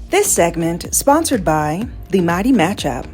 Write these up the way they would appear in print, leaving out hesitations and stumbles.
This segment sponsored by the Mighty Matchup.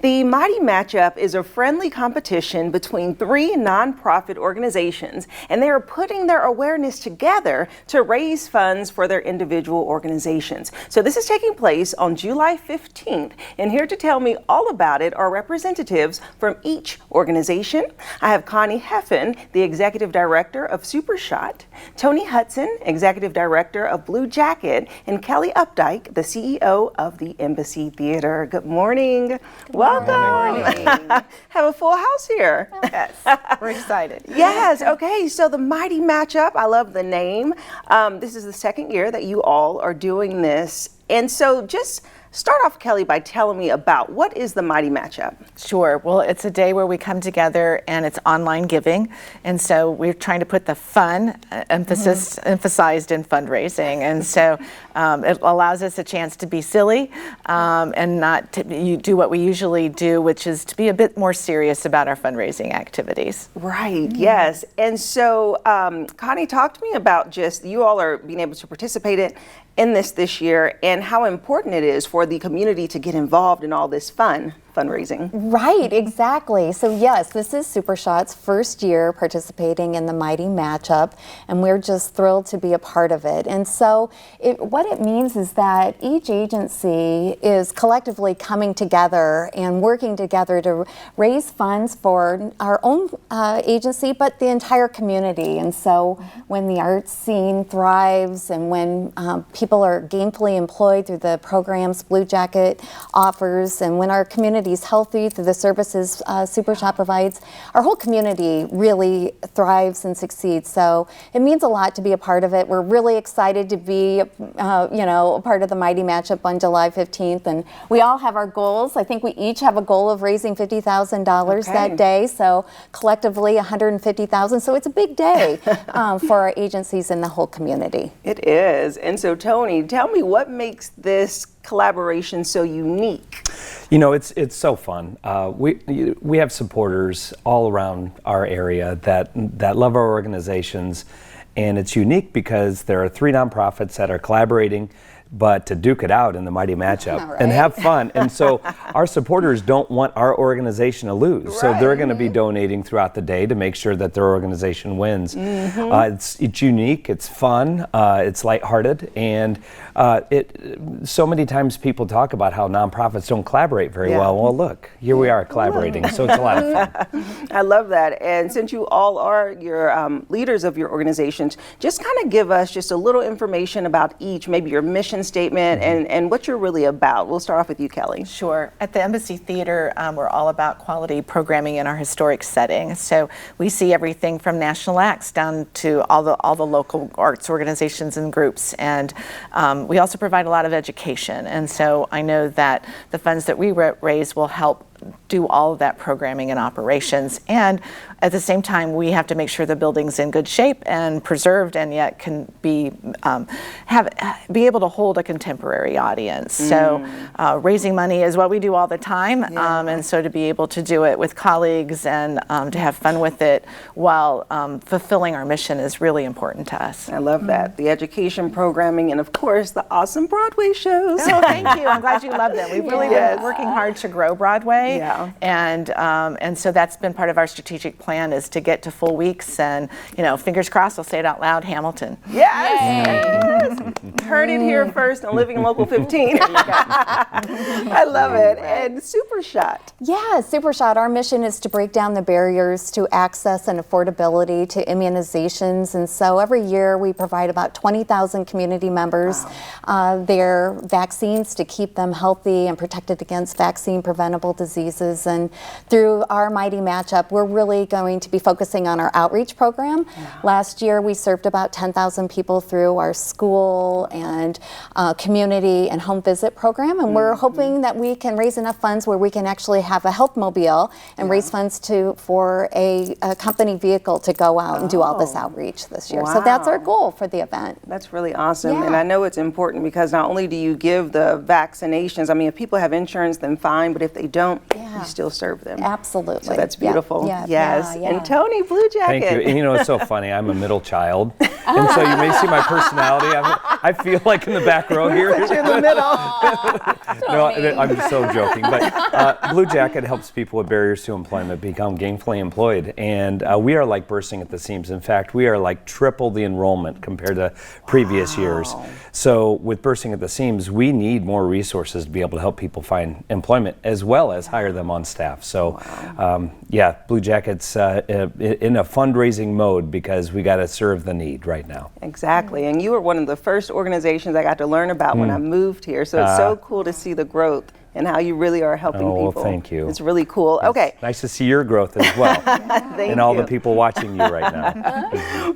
The Mighty Matchup is a friendly competition between three nonprofit organizations, and they are putting their awareness together to raise funds for their individual organizations. So this is taking place on July 15th, and here to tell me all about it are representatives from each organization. I have Connie Heffen, the Executive Director of Super Shot, Tony Hudson, Executive Director of Blue Jacket, and Kelly Updike, the CEO of the Embassy Theater. Good morning. Welcome. Have a full house here. Yes, we're excited. Yes, okay, so the Mighty Matchup, I love the name. This is the second year that you all are doing this. And so just start off, Kelly, by telling me about what is the Mighty Matchup? Sure. Well, it's a day where we come together and it's online giving. And so we're trying to put the fun emphasized in fundraising. And so it allows us a chance to be silly and not to do what we usually do, which is to be a bit more serious about our fundraising activities. Right, yes. And so, Connie, talk to me about just you all are being able to participate in this year and how important it is for the community to get involved in all this fundraising. Right, exactly. So yes, this is Super Shot's first year participating in the Mighty Matchup, and we're just thrilled to be a part of it. And so what it means is that each agency is collectively coming together and working together to raise funds for our own agency, but the entire community. And so when the arts scene thrives and when people are gainfully employed through the programs Blue Jacket offers, and when our community is healthy through the services Super Shot provides, our whole community really thrives and succeeds. So it means a lot to be a part of it. We're really excited to be, a part of the Mighty Matchup on July 15th, and we all have our goals. I think we each have a goal of raising $50,000 that day. So collectively, $150,000. So it's a big day for our agencies and the whole community. It is. And so, Tony, tell me what makes this collaboration so unique? You know, it's so fun. We have supporters all around our area that love our organizations, and it's unique because there are three nonprofits that are collaborating, but to duke it out in the Mighty Matchup and have fun. And so our supporters don't want our organization to lose. So they're going to be donating throughout the day to make sure that their organization wins. It's unique, it's fun, it's lighthearted, and so many times people talk about how nonprofits don't collaborate very well. Well, look, here we are collaborating, so it's a lot of fun. I love that. And since you all are your leaders of your organizations, just kind of give us just a little information about each, maybe your mission statement and what you're really about. We'll start off with you, Kelly. Sure. At the Embassy Theater, we're all about quality programming in our historic setting. So we see everything from national acts down to all the local arts organizations and groups. And we also provide a lot of education. And so I know that the funds that we raise will help do all of that programming and operations. And at the same time, we have to make sure the building's in good shape and preserved, and yet can be able to hold a contemporary audience. So raising money is what we do all the time, and so to be able to do it with colleagues and to have fun with it while fulfilling our mission is really important to us. I love that. The education programming and, of course, the awesome Broadway shows. Oh, thank you. I'm glad you love them. We've really been working hard to grow Broadway. And so that's been part of our strategic plan, is to get to full weeks, and fingers crossed, I'll say it out loud, Hamilton. Yes. Heard it here first on Living Local 15. I love it. And Super Shot. Yeah, Super Shot, our mission is to break down the barriers to access and affordability to immunizations. And so every year we provide about 20,000 community members their vaccines to keep them healthy and protected against vaccine preventable diseases. And through our Mighty Matchup, we're really going to be focusing on our outreach program. Last year we served about 10,000 people through our school school and community and home visit program, and we're hoping that we can raise enough funds where we can actually have a health mobile and raise funds for a company vehicle to go out and do all this outreach this year. So that's our goal for the event. That's really awesome. Yeah. And I know it's important because not only do you give the vaccinations, I mean, if people have insurance, then fine, but if they don't, you still serve them. Absolutely. So that's beautiful. Yeah. Yes. Yeah. And Tony, Blue Jacket. Thank you. And you know, it's so funny. I'm a middle child, and so you may see my personality. I feel like in the back row here. You're in the middle. No, I'm so joking. But Blue Jacket helps people with barriers to employment become gainfully employed, and we are like bursting at the seams. In fact, we are like triple the enrollment compared to previous years. So with bursting at the seams, we need more resources to be able to help people find employment as well as hire them on staff. So yeah, Blue Jacket's in a fundraising mode because we got to serve the need right now. Exactly. And you were one of the first organizations I got to learn about when I moved here. So it's so cool to see the growth and how you really are helping people. Well, thank you. It's really cool. Okay. Nice to see your growth as well. And all the people watching you right now.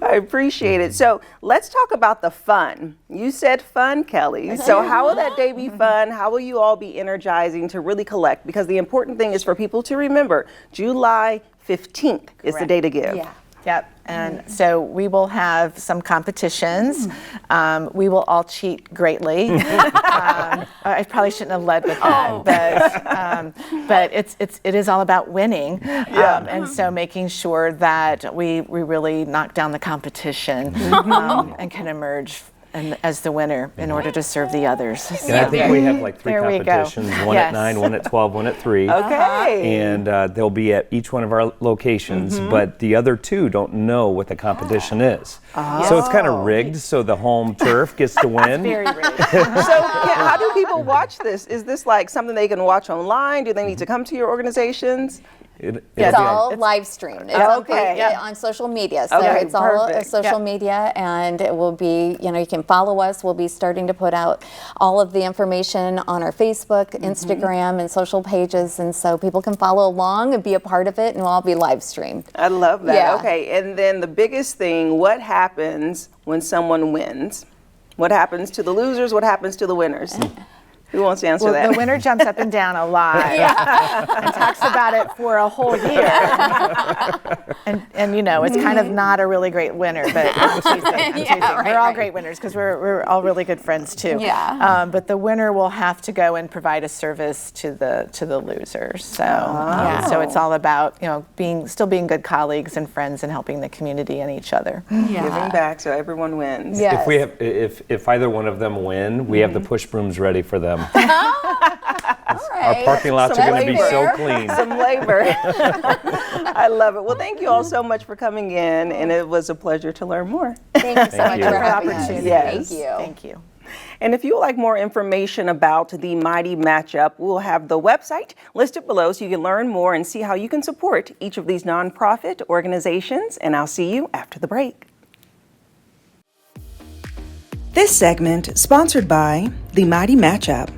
I appreciate it. So let's talk about the fun. You said fun, Kelly. So how will that day be fun? How will you all be energizing to really collect? Because the important thing is for people to remember, July 15th is the day to give. Yeah. Yep, and so we will have some competitions. We will all cheat greatly. I probably shouldn't have led with that, but it is all about winning, and so making sure that we really knock down the competition and can emerge as the winner in order to serve the others. And I think we have like 3 There we go. competitions, one at 9, one at 12, one at 3. Okay. And they'll be at each one of our locations, but the other 2 don't know what the competition is. So it's kind of rigged, so the home turf gets to win. Very rigged. So how do people watch this? Is this like something they can watch online? Do they need to come to your organizations? It's all live streamed. It's Okay. on social media. So Okay, it's all perfect. social media, and it will be, you can follow us. We'll be starting to put out all of the information on our Facebook, Instagram, and social pages, and so people can follow along and be a part of it, and we'll all be live streamed. I love that. Yeah. Okay, and then the biggest thing, what happens when someone wins? What happens to the losers? What happens to the winners? Who wants to answer Well, that? the winner jumps up and down a lot and talks about it for a whole year. and it's kind of not a really great winner, but I'm teasing. We're all great winners because we're all really good friends too. Yeah. But the winner will have to go and provide a service to the losers. So so it's all about still being good colleagues and friends and helping the community and each other. Giving back so everyone wins. Yes. If either one of them win, we have the push brooms ready for them. All right. Our parking lots Some are going to be so labor. clean. Some labor. I love it. Well, thank you all so much for coming in, and it was a pleasure to learn more. Thank you so Thank much you. for For the having us. opportunity. Yes. Thank you. Thank you. And if you would like more information about the Mighty Matchup, we'll have the website listed below so you can learn more and see how you can support each of these nonprofit organizations. And I'll see you after the break. This segment sponsored by the Mighty Matchup.